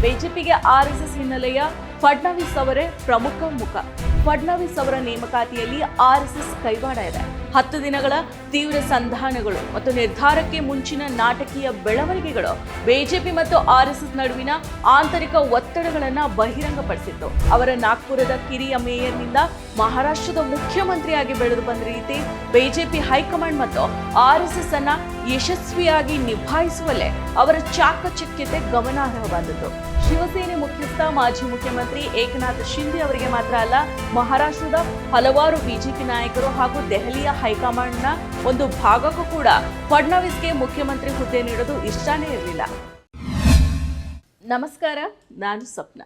ಬಿಜೆಪಿಗೆ ಆರ್ಎಸ್ಎಸ್ ಹಿನ್ನೆಲೆಯ ಫಡ್ನವೀಸ್ ಅವರೇ ಪ್ರಮುಖ ಮುಖ. ಫಡ್ನವೀಸ್ ಅವರ ನೇಮಕಾತಿಯಲ್ಲಿ ಆರ್ಎಸ್ಎಸ್ ಕೈವಾಡ ಇದೆ. 10 ದಿನಗಳ ತೀವ್ರ ಸಂಧಾನಗಳು ಮತ್ತು ನಿರ್ಧಾರಕ್ಕೆ ಮುಂಚಿನ ನಾಟಕೀಯ ಬೆಳವಣಿಗೆಗಳು ಬಿಜೆಪಿ ಮತ್ತು ಆರ್ಎಸ್ಎಸ್ ನಡುವಿನ ಆಂತರಿಕ ಒತ್ತಡಗಳನ್ನು ಬಹಿರಂಗಪಡಿಸಿತ್ತು. ಅವರ ನಾಗ್ಪುರದ ಕಿರಿಯ ಮೇಯರ್ನಿಂದ ಮಹಾರಾಷ್ಟ್ರದ ಮುಖ್ಯಮಂತ್ರಿಯಾಗಿ ಬೆಳೆದು ಬಂದ ರೀತಿ ಬಿಜೆಪಿ ಹೈಕಮಾಂಡ್ ಮತ್ತು ಆರ್ಎಸ್ಎಸ್ ಅನ್ನ ಯಶಸ್ವಿಯಾಗಿ ನಿಭಾಯಿಸುವಲ್ಲೇ ಅವರ ಚಾಕಚಕ್ಯತೆ ಗಮನಾರ್ಹವಾದದ್ದು. ಶಿವಸೇನೆ ಮುಖ್ಯಸ್ಥ ಮಾಜಿ ಮುಖ್ಯಮಂತ್ರಿ ಏಕನಾಥ್ ಶಿಂದೆ ಅವರಿಗೆ ಮಾತ್ರ ಅಲ್ಲ, ಮಹಾರಾಷ್ಟ್ರದ ಹಲವಾರು ಬಿಜೆಪಿ ನಾಯಕರು ಹಾಗೂ ದೆಹಲಿಯ ಹೈಕಮಾಂಡ್ನ ಒಂದು ಭಾಗಕ್ಕೂ ಕೂಡ ಫಡ್ನವೀಸ್ಗೆ ಮುಖ್ಯಮಂತ್ರಿ ಹುದ್ದೆ ನೀಡೋದು ಇಷ್ಟನೇ ಇರಲಿಲ್ಲ. ನಮಸ್ಕಾರ, ನಾನು ಸ್ವಪ್ನ.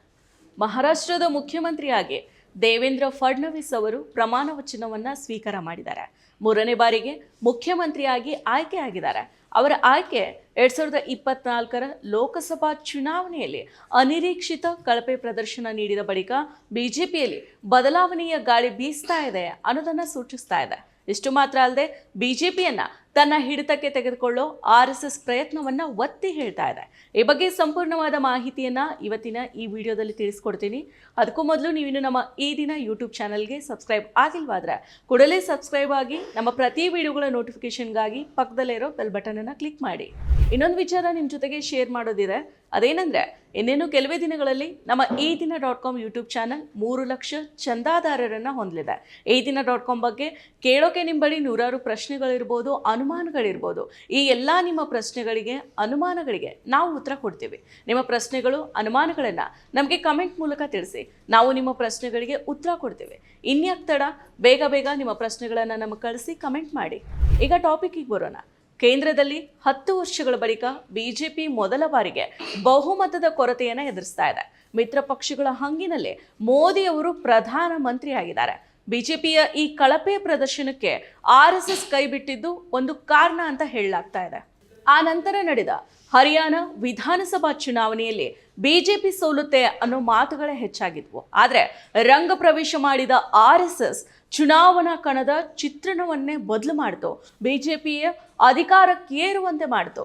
ಮಹಾರಾಷ್ಟ್ರದ ಮುಖ್ಯಮಂತ್ರಿಯಾಗಿ ದೇವೇಂದ್ರ ಫಡ್ನವೀಸ್ ಅವರು ಪ್ರಮಾಣ ವಚನವನ್ನ ಸ್ವೀಕಾರ ಮಾಡಿದ್ದಾರೆ. 3ನೇ ಬಾರಿಗೆ ಮುಖ್ಯಮಂತ್ರಿಯಾಗಿ ಆಯ್ಕೆಯಾಗಿದ್ದಾರೆ. ಅವರ ಆಯ್ಕೆ 2024ರ ಲೋಕಸಭಾ ಚುನಾವಣೆಯಲ್ಲಿ ಅನಿರೀಕ್ಷಿತ ಕಳಪೆ ಪ್ರದರ್ಶನ ನೀಡಿದ ಬಳಿಕ ಬಿಜೆಪಿಯಲ್ಲಿ ಬದಲಾವಣೆಯ ಗಾಳಿ ಬೀಸ್ತಾ ಇದೆ ಅನ್ನೋದನ್ನ ಸೂಚಿಸ್ತಾ ಇದೆ. ಇಷ್ಟು ಮಾತ್ರ ಅಲ್ಲದೆ ಬಿಜೆಪಿಯನ್ನ ತನ್ನ ಹಿಡಿತಕ್ಕೆ ತೆಗೆದುಕೊಳ್ಳೋ ಆರ್ಎಸ್ಎಸ್ ಪ್ರಯತ್ನವನ್ನ ಒತ್ತಿ ಹೇಳ್ತಾ ಇದೆ. ಈ ಬಗ್ಗೆ ಸಂಪೂರ್ಣವಾದ ಮಾಹಿತಿಯನ್ನ ಇವತ್ತಿನ ಈ ವಿಡಿಯೋದಲ್ಲಿ ತಿಳಿಸ್ಕೊಡ್ತೀನಿ. ಅದಕ್ಕೂ ಮೊದಲು ನೀವಿನ್ನು ನಮ್ಮ ಈ ದಿನ ಯೂಟ್ಯೂಬ್ ಚಾನಲ್ಗೆ ಸಬ್ಸ್ಕ್ರೈಬ್ ಆಗಿಲ್ವಾದ್ರೆ ಕೂಡಲೇ ಸಬ್ಸ್ಕ್ರೈಬ್ ಆಗಿ ನಮ್ಮ ಪ್ರತಿ ವಿಡಿಯೋಗಳ ನೋಟಿಫಿಕೇಶನ್ಗಾಗಿ ಪಕ್ಕದಲ್ಲೇ ಇರೋ ಬೆಲ್ ಬಟನ್ ಅನ್ನ ಕ್ಲಿಕ್ ಮಾಡಿ. ಇನ್ನೊಂದು ವಿಚಾರ ನಿಮ್ಮ ಜೊತೆಗೆ ಶೇರ್ ಮಾಡೋದಿದೆ. ಅದೇನೆಂದ್ರೆ, ಇನ್ನೇನು ಕೆಲವೇ ದಿನಗಳಲ್ಲಿ ನಮ್ಮ ಈ ದಿನ .com ಯೂಟ್ಯೂಬ್ ಚಾನಲ್ 3 ಲಕ್ಷ ಚಂದಾದಾರರನ್ನ ಹೊಂದಲಿದೆ. ಈ ದಿನ .com ಬಗ್ಗೆ ಕೇಳೋಕೆ ನಿಮ್ಮ ಬಳಿ ನೂರಾರು ಪ್ರಶ್ನೆಗಳಿರ್ಬೋದು, ಅನುಮಾನಗಳಿರ್ಬೋದು. ಈ ಎಲ್ಲ ನಿಮ್ಮ ಪ್ರಶ್ನೆಗಳಿಗೆ, ಅನುಮಾನಗಳಿಗೆ ನಾವು ಉತ್ತರ ಕೊಡ್ತೀವಿ. ನಿಮ್ಮ ಪ್ರಶ್ನೆಗಳು, ಅನುಮಾನಗಳನ್ನು ನಮಗೆ ಕಮೆಂಟ್ ಮೂಲಕ ತಿಳಿಸಿ. ನಾವು ನಿಮ್ಮ ಪ್ರಶ್ನೆಗಳಿಗೆ ಉತ್ತರ ಕೊಡ್ತೀವಿ. ಇನ್ಯಾಕ್ ತಡ, ಬೇಗ ಬೇಗ ನಿಮ್ಮ ಪ್ರಶ್ನೆಗಳನ್ನು ನಮಗೆ ಕಳಿಸಿ ಕಮೆಂಟ್ ಮಾಡಿ. ಈಗ ಟಾಪಿಕ್ಗೆ ಬರೋಣ. ಕೇಂದ್ರದಲ್ಲಿ 10 ವರ್ಷಗಳ ಬಳಿಕ ಬಿಜೆಪಿ ಮೊದಲ ಬಾರಿಗೆ ಬಹುಮತದ ಕೊರತೆಯನ್ನು ಎದುರಿಸ್ತಾ ಇದೆ. ಮಿತ್ರ ಪಕ್ಷಗಳ ಹಂಗಿನಲ್ಲಿ ಮೋದಿ ಅವರು ಪ್ರಧಾನ ಮಂತ್ರಿ ಆಗಿದ್ದಾರೆ. ಬಿಜೆಪಿಯ ಈ ಕಳಪೆ ಪ್ರದರ್ಶನಕ್ಕೆ ಆರ್ಎಸ್ಎಸ್ ಕೈ ಬಿಟ್ಟಿದ್ದು ಒಂದು ಕಾರಣ ಅಂತ ಹೇಳಲಾಗ್ತಾ ಇದೆ. ಆ ನಂತರ ನಡೆದ ಹರಿಯಾಣ ವಿಧಾನಸಭಾ ಚುನಾವಣೆಯಲ್ಲಿ ಬಿಜೆಪಿ ಸೋಲುತ್ತೆ ಅನ್ನೋ ಮಾತುಗಳೇ ಹೆಚ್ಚಾಗಿದ್ವು. ಆದರೆ ರಂಗ ಪ್ರವೇಶ ಮಾಡಿದ ಆರ್ಎಸ್ಎಸ್ ಚುನಾವಣಾ ಕಣದ ಚಿತ್ರಣವನ್ನೇ ಬದಲು ಮಾಡಿತು. ಬಿಜೆಪಿಯ ಅಧಿಕಾರಕ್ಕೇರುವಂತೆ ಮಾಡಿತು.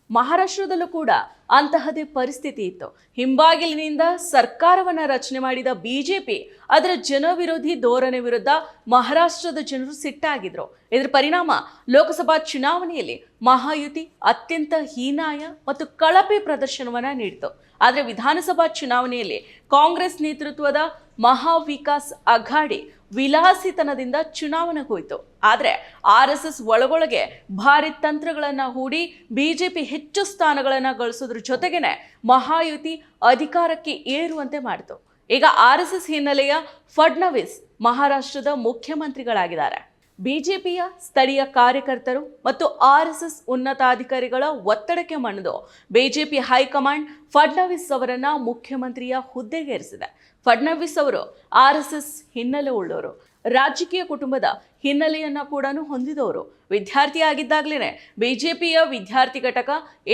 ಮಹಾರಾಷ್ಟ್ರದಲ್ಲೂ ಕೂಡ ಅಂತಹದೇ ಪರಿಸ್ಥಿತಿ ಇತ್ತು. ಹಿಂಬಾಗಿಲಿನಿಂದ ಸರ್ಕಾರವನ್ನ ರಚನೆ ಮಾಡಿದ ಬಿಜೆಪಿ ಅದರ ಜನವಿರೋಧಿ ಧೋರಣೆ ವಿರುದ್ಧ ಮಹಾರಾಷ್ಟ್ರದ ಜನರು ಸಿಟ್ಟಾಗಿದ್ರು. ಇದರ ಪರಿಣಾಮ ಲೋಕಸಭಾ ಚುನಾವಣೆಯಲ್ಲಿ ಮಹಾಯುತಿ ಅತ್ಯಂತ ಹೀನಾಯ ಮತ್ತು ಕಳಪೆ ಪ್ರದರ್ಶನವನ್ನ ನೀಡಿತು. ಆದರೆ ವಿಧಾನಸಭಾ ಚುನಾವಣೆಯಲ್ಲಿ ಕಾಂಗ್ರೆಸ್ ನೇತೃತ್ವದ ಮಹಾವಿಕಾಸ್ ಅಘಾಡಿ ವಿಲಾಸಿತನದಿಂದ ಚುನಾವಣೆಗೆ ಹೋಯಿತು. ಆದರೆ ಆರ್ಎಸ್ಎಸ್ ಒಳಗೊಳಗೆ ಭಾರಿ ತಂತ್ರಗಳನ್ನ ಹೂಡಿ ಬಿಜೆಪಿ ಹೆಚ್ಚು ಸ್ಥಾನಗಳನ್ನ ಗಳಿಸೋದ್ರ ಜೊತೆಗೇನೆ ಮಹಾಯುತಿ ಅಧಿಕಾರಕ್ಕೆ ಏರುವಂತೆ ಮಾಡಿತು. ಈಗ ಆರ್ಎಸ್ಎಸ್ ಹಿನ್ನೆಲೆಯ ಫಡ್ನವೀಸ್ ಮಹಾರಾಷ್ಟ್ರದ ಮುಖ್ಯಮಂತ್ರಿಗಳಾಗಿದ್ದಾರೆ. ಬಿಜೆಪಿಯ ಸ್ಥಳೀಯ ಕಾರ್ಯಕರ್ತರು ಮತ್ತು ಆರ್ಎಸ್ಎಸ್ ಉನ್ನತಾಧಿಕಾರಿಗಳ ಒತ್ತಡಕ್ಕೆ ಮಣಿದು ಬಿಜೆಪಿ ಹೈಕಮಾಂಡ್ ಫಡ್ನವೀಸ್ ಅವರನ್ನ ಮುಖ್ಯಮಂತ್ರಿಯ ಹುದ್ದೆಗೇರಿಸಿದೆ. ಫಡ್ನವೀಸ್ ಅವರು ಆರ್ಎಸ್ಎಸ್ ಹಿನ್ನೆಲೆ ಉಳ್ಳವರು, ರಾಜಕೀಯ ಕುಟುಂಬದ ಹಿನ್ನೆಲೆಯನ್ನ ಕೂಡ ಹೊಂದಿದವರು. ವಿದ್ಯಾರ್ಥಿಯಾಗಿದ್ದಾಗಲೇ ಬಿಜೆಪಿಯ ವಿದ್ಯಾರ್ಥಿ ಘಟಕ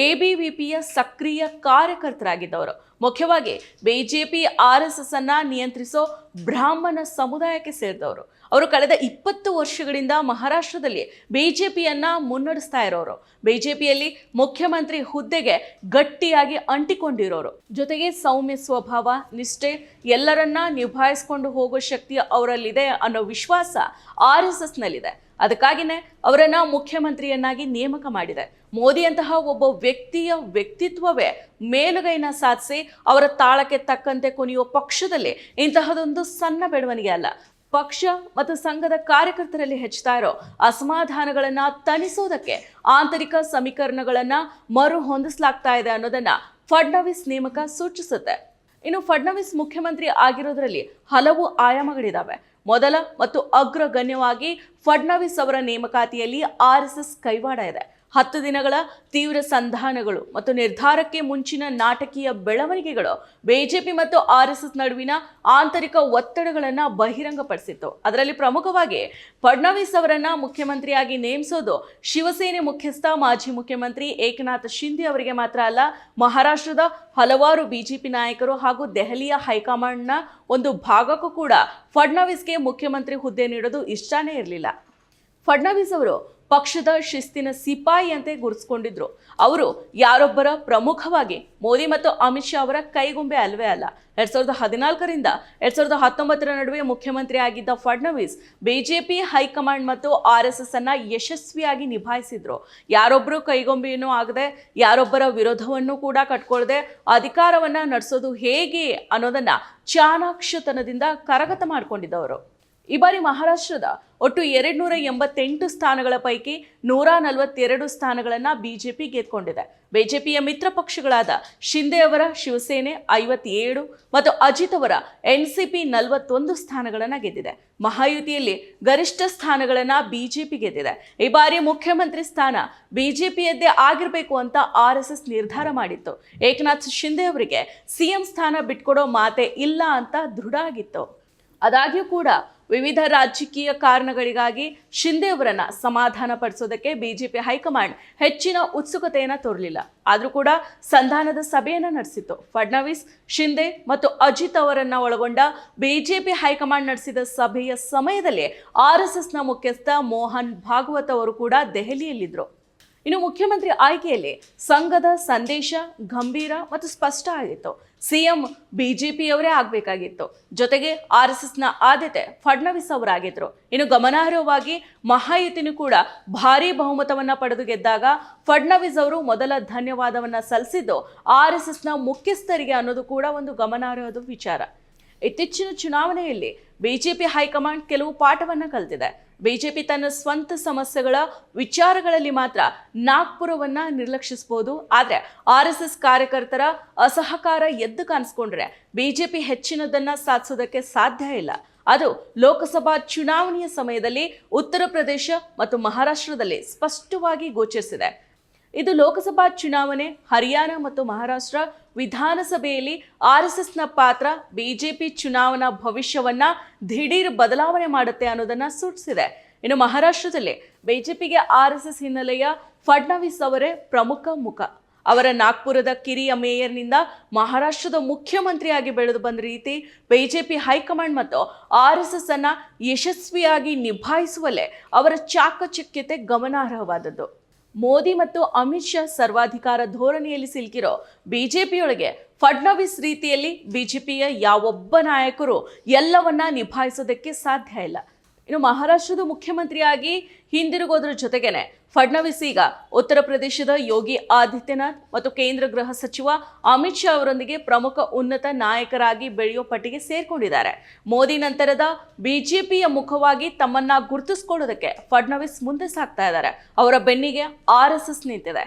ಎಬಿವಿಪಿಯ ಸಕ್ರಿಯ ಕಾರ್ಯಕರ್ತರಾಗಿದ್ದವರು. ಮುಖ್ಯವಾಗಿ ಬಿಜೆಪಿ ಆರ್ಎಸ್ಎಸ್ ಅನ್ನ ನಿಯಂತ್ರಿಸೋ ಬ್ರಾಹ್ಮಣ ಸಮುದಾಯಕ್ಕೆ ಸೇರಿದವರು. ಅವರು ಕಳೆದ 20 ವರ್ಷಗಳಿಂದ ಮಹಾರಾಷ್ಟ್ರದಲ್ಲಿ ಬಿಜೆಪಿಯನ್ನ ಮುನ್ನಡೆಸ್ತಾ ಇರೋರು. ಬಿಜೆಪಿಯಲ್ಲಿ ಮುಖ್ಯಮಂತ್ರಿ ಹುದ್ದೆಗೆ ಗಟ್ಟಿಯಾಗಿ ಅಂಟಿಕೊಂಡಿರೋರು. ಜೊತೆಗೆ ಸೌಮ್ಯ ಸ್ವಭಾವ, ನಿಷ್ಠೆ, ಎಲ್ಲರನ್ನ ನಿಭಾಯಿಸಿಕೊಂಡು ಹೋಗೋ ಶಕ್ತಿ ಅವರಲ್ಲಿದೆ ಅನ್ನೋ ವಿಶ್ವಾಸ ಆರ್ಎಸ್ಎಸ್ನಲ್ಲಿದೆ. ಅದಕ್ಕಾಗಿನೇ ಅವರನ್ನ ಮುಖ್ಯಮಂತ್ರಿಯನ್ನಾಗಿ ನೇಮಕ ಮಾಡಿದೆ. ಮೋದಿಯಂತಹ ಒಬ್ಬ ವ್ಯಕ್ತಿಯ ವ್ಯಕ್ತಿತ್ವವೇ ಮೇಲುಗೈನ ಸಾಧಿಸಿ ಅವರ ತಾಳಕ್ಕೆ ತಕ್ಕಂತೆ ಕುಣಿಯುವ ಪಕ್ಷದಲ್ಲಿ ಇಂತಹದೊಂದು ಸಣ್ಣ ಬೆಳವಣಿಗೆ ಅಲ್ಲ. ಪಕ್ಷ ಮತ್ತು ಸಂಘದ ಕಾರ್ಯಕರ್ತರಲ್ಲಿ ಹೆಚ್ಚುತ್ತಾ ಇರೋ ಅಸಮಾಧಾನಗಳನ್ನ ತಣಿಸೋದಕ್ಕೆ ಆಂತರಿಕ ಸಮೀಕರಣಗಳನ್ನ ಮರು ಹೊಂದಿಸಲಾಗ್ತಾ ಇದೆ ಅನ್ನೋದನ್ನ ಫಡ್ನವೀಸ್ ನೇಮಕ ಸೂಚಿಸುತ್ತೆ. ಇನ್ನು ಫಡ್ನವೀಸ್ ಮುಖ್ಯಮಂತ್ರಿ ಆಗಿರೋದ್ರಲ್ಲಿ ಹಲವು ಆಯಾಮಗಳಿದಾವೆ. ಮೊದಲ ಮತ್ತು ಅಗ್ರಗಣ್ಯವಾಗಿ ಫಡ್ನವೀಸ್ ಅವರ ನೇಮಕಾತಿಯಲ್ಲಿ ಆರ್ಎಸ್ಎಸ್ ಕೈವಾಡ ಇದೆ. 10 ದಿನಗಳ ತೀವ್ರ ಸಂಧಾನಗಳು ಮತ್ತು ನಿರ್ಧಾರಕ್ಕೆ ಮುಂಚಿನ ನಾಟಕೀಯ ಬೆಳವಣಿಗೆಗಳು ಬಿಜೆಪಿ ಮತ್ತು ಆರ್ಎಸ್ಎಸ್ ನಡುವಿನ ಆಂತರಿಕ ಒತ್ತಡಗಳನ್ನು ಬಹಿರಂಗಪಡಿಸಿತ್ತು. ಅದರಲ್ಲಿ ಪ್ರಮುಖವಾಗಿ ಫಡ್ನವೀಸ್ ಅವರನ್ನ ಮುಖ್ಯಮಂತ್ರಿಯಾಗಿ ನೇಮಿಸೋದು ಶಿವಸೇನೆ ಮುಖ್ಯಸ್ಥ ಮಾಜಿ ಮುಖ್ಯಮಂತ್ರಿ ಏಕನಾಥ್ ಶಿಂದೆ ಅವರಿಗೆ ಮಾತ್ರ ಅಲ್ಲ, ಮಹಾರಾಷ್ಟ್ರದ ಹಲವಾರು ಬಿಜೆಪಿ ನಾಯಕರು ಹಾಗೂ ದೆಹಲಿಯ ಹೈಕಮಾಂಡ್ನ ಒಂದು ಭಾಗಕ್ಕೂ ಕೂಡ ಫಡ್ನವೀಸ್ಗೆ ಮುಖ್ಯಮಂತ್ರಿ ಹುದ್ದೆ ನೀಡೋದು ಇಷ್ಟನೇ ಇರಲಿಲ್ಲ. ಫಡ್ನವೀಸ್ ಅವರು ಪಕ್ಷದ ಶಿಸ್ತಿನ ಸಿಪಾಯಿಯಂತೆ ಗುರುತಿಸಿಕೊಂಡಿದ್ರು. ಅವರು ಯಾರೊಬ್ಬರ ಪ್ರಮುಖವಾಗಿ ಮೋದಿ ಮತ್ತು ಅಮಿತ್ ಶಾ ಅವರ ಕೈಗೊಂಬೆ ಅಲ್ವೇ ಅಲ್ಲ. 2014ರಿಂದ 2019 ನಡುವೆ ಮುಖ್ಯಮಂತ್ರಿ ಆಗಿದ್ದ ಫಡ್ನವೀಸ್ ಬಿಜೆಪಿ ಹೈಕಮಾಂಡ್ ಮತ್ತು RSS ಅನ್ನ ಯಶಸ್ವಿಯಾಗಿ ನಿಭಾಯಿಸಿದ್ರು. ಯಾರೊಬ್ಬರು ಕೈಗೊಂಬೆಯನ್ನು ಆಗದೆ, ಯಾರೊಬ್ಬರ ವಿರೋಧವನ್ನು ಕೂಡ ಕಟ್ಕೊಳ್ಳದೆ ಅಧಿಕಾರವನ್ನ ನಡೆಸೋದು ಹೇಗೆ ಅನ್ನೋದನ್ನ ಚಾಣಾಕ್ಷತನದಿಂದ ಕರಗತ ಮಾಡಿಕೊಂಡಿದ್ದವರು. ಈ ಬಾರಿ ಮಹಾರಾಷ್ಟ್ರದ ಒಟ್ಟು 288 ಸ್ಥಾನಗಳ ಪೈಕಿ 142 ಸ್ಥಾನಗಳನ್ನು ಬಿಜೆಪಿ ಗೆದ್ಕೊಂಡಿದೆ. ಬಿಜೆಪಿಯ ಮಿತ್ರ ಪಕ್ಷಗಳಾದ ಶಿಂದೆ ಅವರ ಶಿವಸೇನೆ 57 ಮತ್ತು ಅಜಿತ್ ಅವರ NCP 41 ಸ್ಥಾನಗಳನ್ನು ಗೆದ್ದಿದೆ. ಮಹಾಯುತಿಯಲ್ಲಿ ಗರಿಷ್ಠ ಸ್ಥಾನಗಳನ್ನು ಬಿಜೆಪಿ ಗೆದ್ದಿದೆ. ಈ ಬಾರಿ ಮುಖ್ಯಮಂತ್ರಿ ಸ್ಥಾನ ಬಿಜೆಪಿಯದ್ದೇ ಆಗಿರಬೇಕು ಅಂತ RSS ನಿರ್ಧಾರ ಮಾಡಿತ್ತು. ಏಕನಾಥ್ ಶಿಂದೆ ಅವರಿಗೆ CM ಸ್ಥಾನ ಬಿಟ್ಕೊಡೋ ಮಾತೇ ಇಲ್ಲ ಅಂತ ದೃಢ ಆಗಿತ್ತು. ಆದಾಗ್ಯೂ ಕೂಡ ವಿವಿಧ ರಾಜಕೀಯ ಕಾರಣಗಳಿಗಾಗಿ ಶಿಂದೆ ಅವರನ್ನ ಸಮಾಧಾನ ಪಡಿಸೋದಕ್ಕೆ ಬಿಜೆಪಿ ಹೈಕಮಾಂಡ್ ಹೆಚ್ಚಿನ ಉತ್ಸುಕತೆಯನ್ನು ತೋರಲಿಲ್ಲ. ಆದರೂ ಕೂಡ ಸಂಧಾನದ ಸಭೆಯನ್ನು ನಡೆಸಿತ್ತು. ಫಡ್ನವೀಸ್, ಶಿಂದೆ ಮತ್ತು ಅಜಿತ್ ಅವರನ್ನ ಒಳಗೊಂಡ ಬಿಜೆಪಿ ಹೈಕಮಾಂಡ್ ನಡೆಸಿದ ಸಭೆಯ ಸಮಯದಲ್ಲಿ RSSನ ಮುಖ್ಯಸ್ಥ ಮೋಹನ್ ಭಾಗವತ್ ಅವರು ಕೂಡ ದೆಹಲಿಯಲ್ಲಿದ್ದರು. ಇನ್ನು ಮುಖ್ಯಮಂತ್ರಿ ಆಯ್ಕೆಯಲ್ಲಿ ಸಂಘದ ಸಂದೇಶ ಗಂಭೀರ ಮತ್ತು ಸ್ಪಷ್ಟ ಆಗಿತ್ತು. CM ಬಿಜೆಪಿಯವರೇ ಆಗಬೇಕಾಗಿತ್ತು. ಜೊತೆಗೆ RSSನ ಆದ್ಯತೆ ಫಡ್ನವೀಸ್ ಅವರಾಗಿದ್ರು. ಇನ್ನು ಗಮನಾರ್ಹವಾಗಿ ಮಹಾಯುತಿನೂ ಕೂಡ ಭಾರೀ ಬಹುಮತವನ್ನ ಪಡೆದು ಗೆದ್ದಾಗ ಫಡ್ನವೀಸ್ ಅವರು ಮೊದಲ ಧನ್ಯವಾದವನ್ನ ಸಲ್ಲಿಸಿದ್ದು RSSನ ಮುಖ್ಯಸ್ಥರಿಗೆ ಅನ್ನೋದು ಕೂಡ ಒಂದು ಗಮನಾರ್ಹದ ವಿಚಾರ. ಇತ್ತೀಚಿನ ಚುನಾವಣೆಯಲ್ಲಿ ಬಿಜೆಪಿ ಹೈಕಮಾಂಡ್ ಕೆಲವು ಪಾಠವನ್ನ ಕಲಿತಿದೆ. ಬಿಜೆಪಿ ತನ್ನ ಸ್ವಂತ ಸಮಸ್ಯೆಗಳ ವಿಚಾರಗಳಲ್ಲಿ ಮಾತ್ರ ನಾಗ್ಪುರವನ್ನ ನಿರ್ಲಕ್ಷಿಸಬಹುದು. ಆದರೆ RSS ಕಾರ್ಯಕರ್ತರ ಅಸಹಕಾರ ಎದ್ದು ಕಾಣಿಸ್ಕೊಂಡ್ರೆ ಬಿಜೆಪಿ ಹೆಚ್ಚಿನದನ್ನ ಸಾಧಿಸೋದಕ್ಕೆ ಸಾಧ್ಯ ಇಲ್ಲ. ಅದು ಲೋಕಸಭಾ ಚುನಾವಣೆಯ ಸಮಯದಲ್ಲಿ ಉತ್ತರ ಪ್ರದೇಶ ಮತ್ತು ಮಹಾರಾಷ್ಟ್ರದಲ್ಲಿ ಸ್ಪಷ್ಟವಾಗಿ ಗೋಚರಿಸಿದೆ. ಇದು ಲೋಕಸಭಾ ಚುನಾವಣೆ, ಹರಿಯಾಣ ಮತ್ತು ಮಹಾರಾಷ್ಟ್ರ ವಿಧಾನಸಭೆಯಲ್ಲಿ RSSನ ಪಾತ್ರ ಬಿಜೆಪಿ ಚುನಾವಣಾ ಭವಿಷ್ಯವನ್ನ ದಿಢೀರ್ ಬದಲಾವಣೆ ಮಾಡುತ್ತೆ ಅನ್ನೋದನ್ನ ಸೂಚಿಸಿದೆ. ಇನ್ನು ಮಹಾರಾಷ್ಟ್ರದಲ್ಲಿ ಬಿಜೆಪಿಗೆ RSS ಹಿನ್ನೆಲೆಯ ಫಡ್ನವೀಸ್ ಅವರೇ ಪ್ರಮುಖ ಮುಖ. ಅವರ ನಾಗ್ಪುರದ ಕಿರಿಯ ಮೇಯರ್ನಿಂದ ಮಹಾರಾಷ್ಟ್ರದ ಮುಖ್ಯಮಂತ್ರಿಯಾಗಿ ಬೆಳೆದು ಬಂದ ರೀತಿ ಬಿಜೆಪಿ ಹೈಕಮಾಂಡ್ ಮತ್ತು RSS ಅನ್ನ ಯಶಸ್ವಿಯಾಗಿ ನಿಭಾಯಿಸುವಲ್ಲೇ ಅವರ ಚಾಕಚಕ್ಯತೆ ಗಮನಾರ್ಹವಾದದ್ದು. ಮೋದಿ ಮತ್ತು ಅಮಿತ್ ಶಾ ಸರ್ವಾಧಿಕಾರ ಧೋರಣೆಯಲ್ಲಿ ಸಿಲುಕಿರೋ ಬಿಜೆಪಿಯೊಳಗೆ ಫಡ್ನವೀಸ್ ರೀತಿಯಲ್ಲಿ ಬಿಜೆಪಿಯ ಯಾವೊಬ್ಬ ನಾಯಕರು ಎಲ್ಲವನ್ನ ನಿಭಾಯಿಸೋದಕ್ಕೆ ಸಾಧ್ಯ ಇಲ್ಲ. ಇನ್ನು ಮಹಾರಾಷ್ಟ್ರದ ಮುಖ್ಯಮಂತ್ರಿಯಾಗಿ ಹಿಂದಿರುಗೋದ್ರ ಜೊತೆಗೇನೆ ಫಡ್ನವೀಸ್ ಈಗ ಉತ್ತರ ಪ್ರದೇಶದ ಯೋಗಿ ಆದಿತ್ಯನಾಥ್ ಮತ್ತು ಕೇಂದ್ರ ಗೃಹ ಸಚಿವ ಅಮಿತ್ ಶಾ ಅವರೊಂದಿಗೆ ಪ್ರಮುಖ ಉನ್ನತ ನಾಯಕರಾಗಿ ಬೆಳೆಯೋ ಪಟ್ಟಿಗೆ ಸೇರ್ಕೊಂಡಿದ್ದಾರೆ. ಮೋದಿ ನಂತರದ ಬಿಜೆಪಿಯ ಮುಖವಾಗಿ ತಮ್ಮನ್ನ ಗುರುತಿಸ್ಕೊಳ್ಳೋದಕ್ಕೆ ಫಡ್ನವೀಸ್ ಮುಂದೆ ಸಾಗ್ತಾ ಇದ್ದಾರೆ. ಅವರ ಬೆನ್ನಿಗೆ RSS ನಿಂತಿದೆ.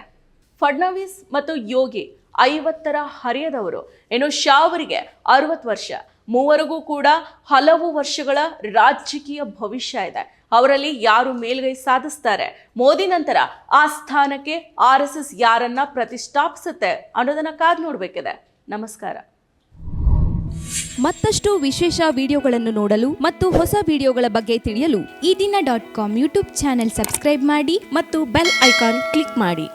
ಫಡ್ನವೀಸ್ ಮತ್ತು ಯೋಗಿ 50ರ ಹರೆಯದವರು. ಇನ್ನು ಶಾ ಅವರಿಗೆ 60 ವರ್ಷ. ಮೂವರಿಗೂ ಕೂಡ ಹಲವು ವರ್ಷಗಳ ರಾಜಕೀಯ ಭವಿಷ್ಯ ಇದೆ. ಅವರಲ್ಲಿ ಯಾರು ಮೇಲ್ಗೈ ಸಾಧಿಸ್ತಾರೆ, ಮೋದಿ ನಂತರ ಆ ಸ್ಥಾನಕ್ಕೆ RSS ಯಾರನ್ನ ಪ್ರತಿಷ್ಠಾಪಿಸುತ್ತೆ ಅನ್ನೋದನ್ನ ಕಾದು ನೋಡಬೇಕಿದೆ. ನಮಸ್ಕಾರ. ಮತ್ತಷ್ಟು ವಿಶೇಷ ವಿಡಿಯೋಗಳನ್ನು ನೋಡಲು ಮತ್ತು ಹೊಸ ವಿಡಿಯೋಗಳ ಬಗ್ಗೆ ತಿಳಿಯಲು eDina.com ಯೂಟ್ಯೂಬ್ ಚಾನೆಲ್ ಸಬ್ಸ್ಕ್ರೈಬ್ ಮಾಡಿ ಮತ್ತು ಬೆಲ್ ಐಕಾನ್ ಕ್ಲಿಕ್ ಮಾಡಿ.